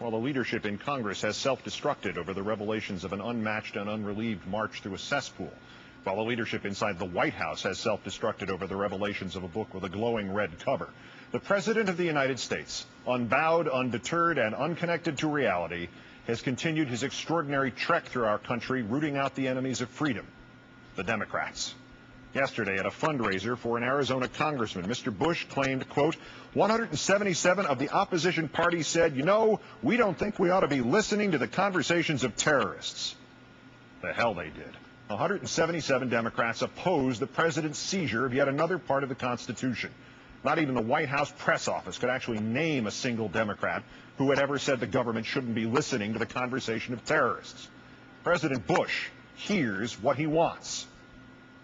While the leadership in Congress has self-destructed over the revelations of an unmatched and unrelieved march through a cesspool. While the leadership inside the White House has self-destructed over the revelations of a book with a glowing red cover. The President of the United States, unbowed, undeterred, and unconnected to reality, has continued his extraordinary trek through our country, rooting out the enemies of freedom, the Democrats. Yesterday, at a fundraiser for an Arizona congressman, Mr. Bush claimed, quote, 177 of the opposition parties said, you know, we don't think we ought to be listening to the conversations of terrorists. The hell they did. 177 Democrats opposed the president's seizure of yet another part of the Constitution. Not even the White House press office could actually name a single Democrat who had ever said the government shouldn't be listening to the conversation of terrorists. President Bush hears what he wants.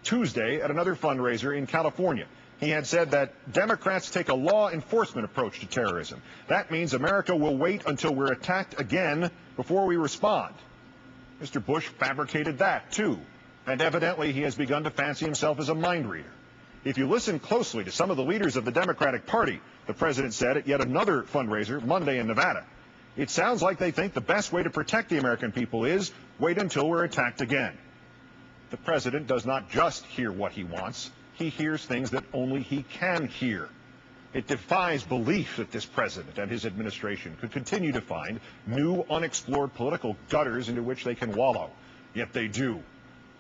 Tuesday, at another fundraiser in California, he had said that Democrats take a law enforcement approach to terrorism. That means America will wait until we're attacked again before we respond. Mr. Bush fabricated that, too, and evidently he has begun to fancy himself as a mind reader. If you listen closely to some of the leaders of the Democratic Party, the president said at yet another fundraiser Monday in Nevada, it sounds like they think the best way to protect the American people is wait until we're attacked again. The president does not just hear what he wants. He hears things that only he can hear. It defies belief that this president and his administration could continue to find new, unexplored political gutters into which they can wallow. Yet they do.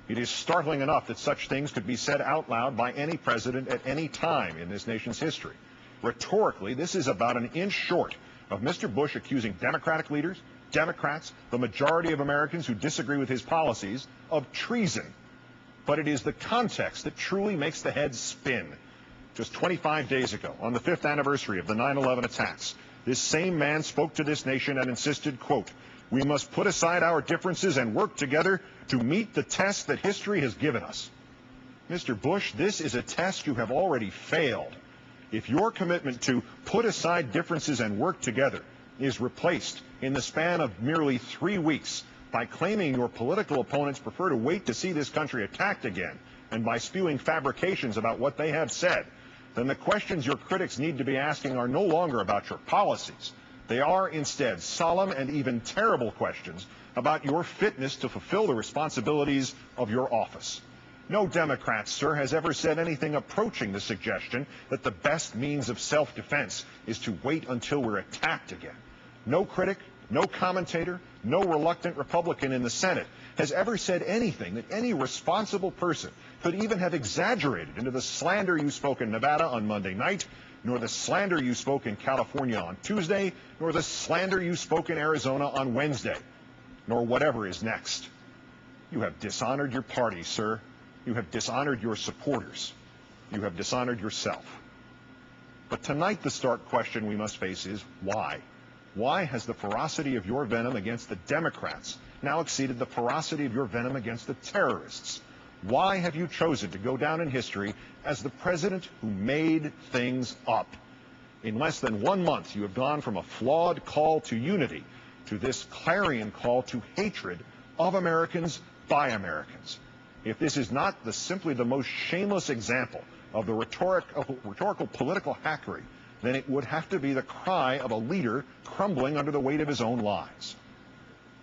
It is startling enough that such things could be said out loud by any president at any time in this nation's history. Rhetorically, this is about an inch short of Mr. Bush accusing Democratic leaders, Democrats, the majority of Americans who disagree with his policies, of treason. But it is the context that truly makes the head spin. Just 25 days ago, on the 5th anniversary of the 9/11 attacks, this same man spoke to this nation and insisted, quote, we must put aside our differences and work together to meet the test that history has given us. Mr. Bush, this is a test you have already failed. If your commitment to put aside differences and work together is replaced in the span of merely 3 weeks by claiming your political opponents prefer to wait to see this country attacked again, and by spewing fabrications about what they have said, then the questions your critics need to be asking are no longer about your policies. They are instead solemn and even terrible questions about your fitness to fulfill the responsibilities of your office. No Democrat, sir, has ever said anything approaching the suggestion that the best means of self-defense is to wait until we're attacked again. No critic, no commentator, no reluctant Republican in the Senate has ever said anything that any responsible person could even have exaggerated into the slander you spoke in Nevada on Monday night, nor the slander you spoke in California on Tuesday, nor the slander you spoke in Arizona on Wednesday, nor whatever is next. You have dishonored your party, sir. You have dishonored your supporters. You have dishonored yourself. But tonight the stark question we must face is why? Why has the ferocity of your venom against the Democrats now exceeded the ferocity of your venom against the terrorists? Why have you chosen to go down in history as the president who made things up? In less than 1 month, you have gone from a flawed call to unity to this clarion call to hatred of Americans by Americans. If this is not simply the most shameless example of the rhetorical political hackery, then it would have to be the cry of a leader crumbling under the weight of his own lies.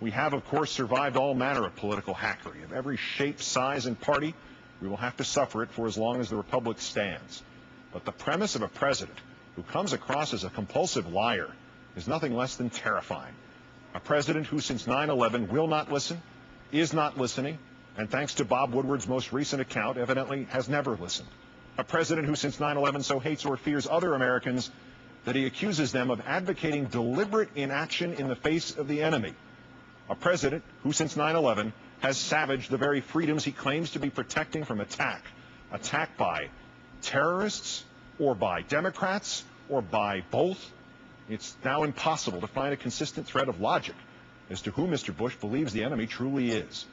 We have, of course, survived all manner of political hackery of every shape, size, and party. We will have to suffer it for as long as the republic stands. But the premise of a president who comes across as a compulsive liar is nothing less than terrifying. A president who since 9/11 will not listen, is not listening, and thanks to Bob Woodward's most recent account, evidently has never listened. A president who since 9/11 so hates or fears other Americans that he accuses them of advocating deliberate inaction in the face of the enemy. A president who since 9/11 has savaged the very freedoms he claims to be protecting from attack by terrorists or by Democrats or by both. It's now impossible to find a consistent thread of logic as to who Mr. Bush believes the enemy truly is.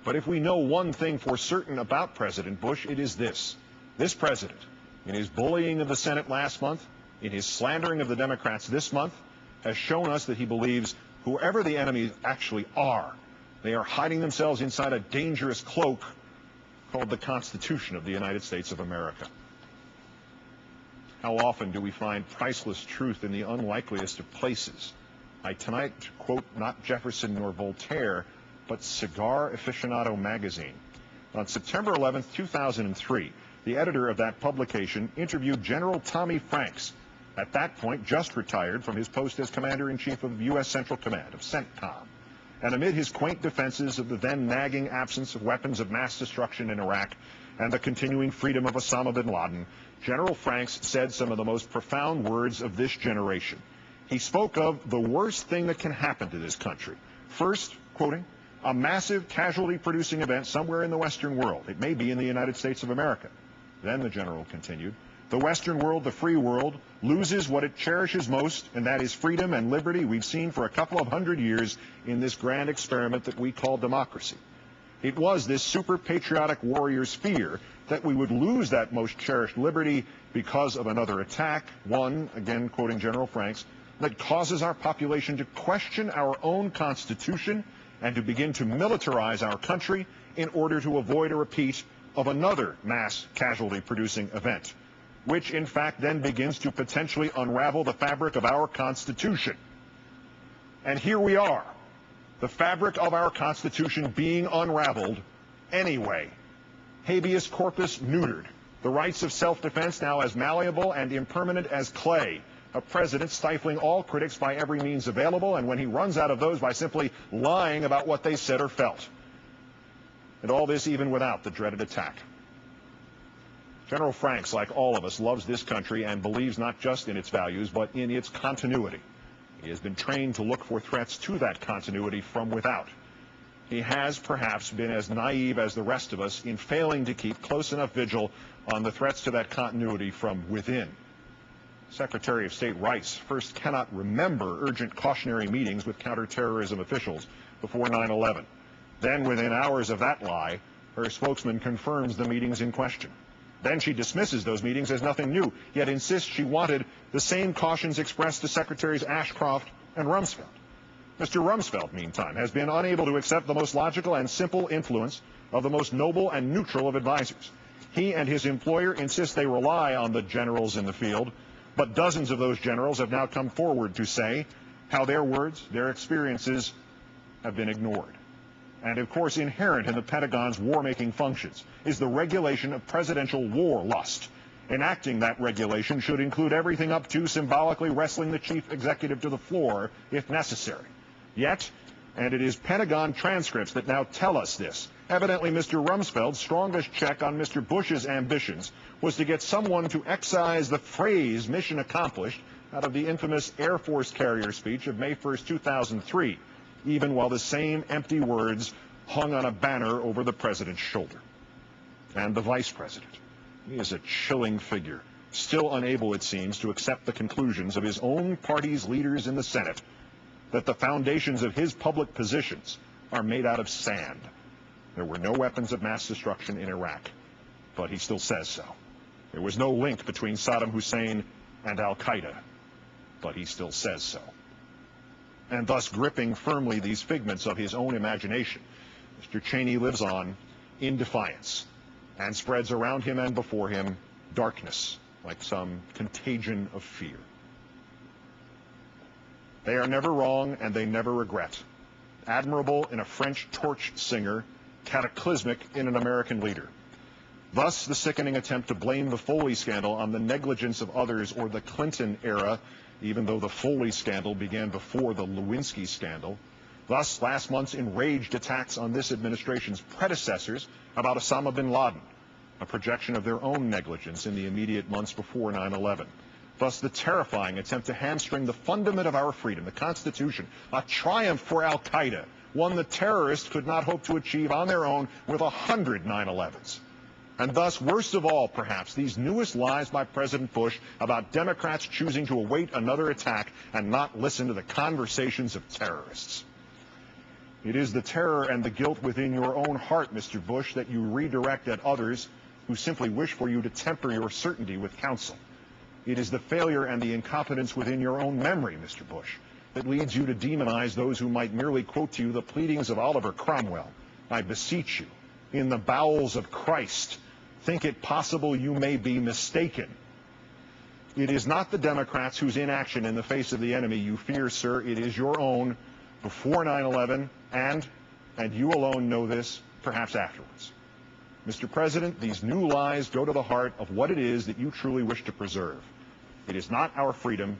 But if we know one thing for certain about President Bush, it is this. This president, in his bullying of the Senate last month, in his slandering of the Democrats this month, has shown us that he believes whoever the enemies actually are, they are hiding themselves inside a dangerous cloak called the Constitution of the United States of America. How often do we find priceless truth in the unlikeliest of places? I tonight quote not Jefferson nor Voltaire, but Cigar Aficionado magazine. On September 11, 2003, the editor of that publication interviewed General Tommy Franks, at that point just retired from his post as Commander-in-Chief of U.S. Central Command, of CENTCOM. And amid his quaint defenses of the then nagging absence of weapons of mass destruction in Iraq and the continuing freedom of Osama bin Laden, General Franks said some of the most profound words of this generation. He spoke of the worst thing that can happen to this country. First, quoting, a massive casualty-producing event somewhere in the Western world. It may be in the United States of America. Then the general continued, the Western world, the free world, loses what it cherishes most, and that is freedom and liberty we've seen for a couple of hundred years in this grand experiment that we call democracy. It was this super-patriotic warrior's fear that we would lose that most cherished liberty because of another attack, one, again quoting General Franks, that causes our population to question our own Constitution and to begin to militarize our country in order to avoid a repeat of another mass casualty-producing event, which in fact then begins to potentially unravel the fabric of our Constitution. And here we are, the fabric of our Constitution being unraveled anyway. Habeas corpus neutered, the rights of self-defense now as malleable and impermanent as clay, a president stifling all critics by every means available, and when he runs out of those, by simply lying about what they said or felt. And all this even without the dreaded attack. General Franks, like all of us, loves this country and believes not just in its values, but in its continuity. He has been trained to look for threats to that continuity from without. He has perhaps been as naive as the rest of us in failing to keep close enough vigil on the threats to that continuity from within. Secretary of State Rice first cannot remember urgent cautionary meetings with counterterrorism officials before 9/11. Then, within hours of that lie, her spokesman confirms the meetings in question. Then she dismisses those meetings as nothing new, yet insists she wanted the same cautions expressed to Secretaries Ashcroft and Rumsfeld. Mr. Rumsfeld, meantime, has been unable to accept the most logical and simple influence of the most noble and neutral of advisors. He and his employer insist they rely on the generals in the field, but dozens of those generals have now come forward to say how their words, their experiences, have been ignored. And, of course, inherent in the Pentagon's war-making functions is the regulation of presidential war lust. Enacting that regulation should include everything up to symbolically wrestling the chief executive to the floor if necessary. Yet, and it is Pentagon transcripts that now tell us this, evidently Mr. Rumsfeld's strongest check on Mr. Bush's ambitions was to get someone to excise the phrase mission accomplished out of the infamous Air Force carrier speech of May 1st, 2003. Even while the same empty words hung on a banner over the president's shoulder. And the vice president. He is a chilling figure, still unable, it seems, to accept the conclusions of his own party's leaders in the Senate, that the foundations of his public positions are made out of sand. There were no weapons of mass destruction in Iraq, but he still says so. There was no link between Saddam Hussein and Al-Qaeda, but he still says so. And thus gripping firmly these figments of his own imagination, Mr. Cheney lives on in defiance and spreads around him and before him darkness like some contagion of fear. They are never wrong and they never regret. Admirable in a French torch singer, cataclysmic in an American leader. Thus the sickening attempt to blame the Foley scandal on the negligence of others or the Clinton era, even though the Foley scandal began before the Lewinsky scandal. Thus, last month's enraged attacks on this administration's predecessors about Osama bin Laden, a projection of their own negligence in the immediate months before 9/11. Thus, the terrifying attempt to hamstring the fundament of our freedom, the Constitution, a triumph for Al-Qaeda, one the terrorists could not hope to achieve on their own with 100 9/11s. And thus, worst of all, perhaps, these newest lies by President Bush about Democrats choosing to await another attack and not listen to the conversations of terrorists. It is the terror and the guilt within your own heart, Mr. Bush, that you redirect at others who simply wish for you to temper your certainty with counsel. It is the failure and the incompetence within your own memory, Mr. Bush, that leads you to demonize those who might merely quote to you the pleadings of Oliver Cromwell. I beseech you, in the bowels of Christ, think it possible you may be mistaken. It is not the Democrats whose inaction in the face of the enemy you fear, sir. It is your own before 9/11, and you alone know this, perhaps afterwards. Mr. President, these new lies go to the heart of what it is that you truly wish to preserve. It is not our freedom,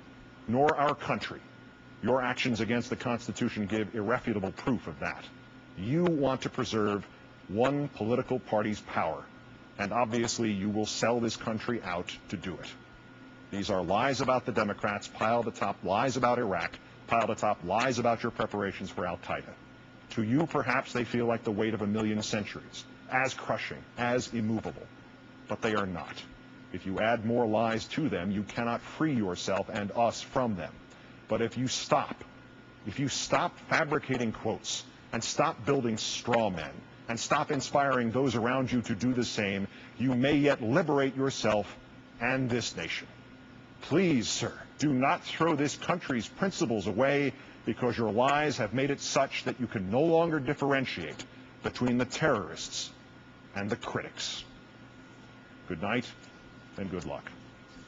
nor our country. Your actions against the Constitution give irrefutable proof of that. You want to preserve one political party's power, and obviously you will sell this country out to do it. These are lies about the Democrats, piled atop lies about Iraq, piled atop lies about your preparations for al-Qaeda. To you, perhaps, they feel like the weight of 1,000,000 centuries, as crushing, as immovable. But they are not. If you add more lies to them, you cannot free yourself and us from them. But if you stop fabricating quotes, and stop building straw men, and stop inspiring those around you to do the same, you may yet liberate yourself and this nation. Please, sir, do not throw this country's principles away because your lies have made it such that you can no longer differentiate between the terrorists and the critics. Good night and good luck.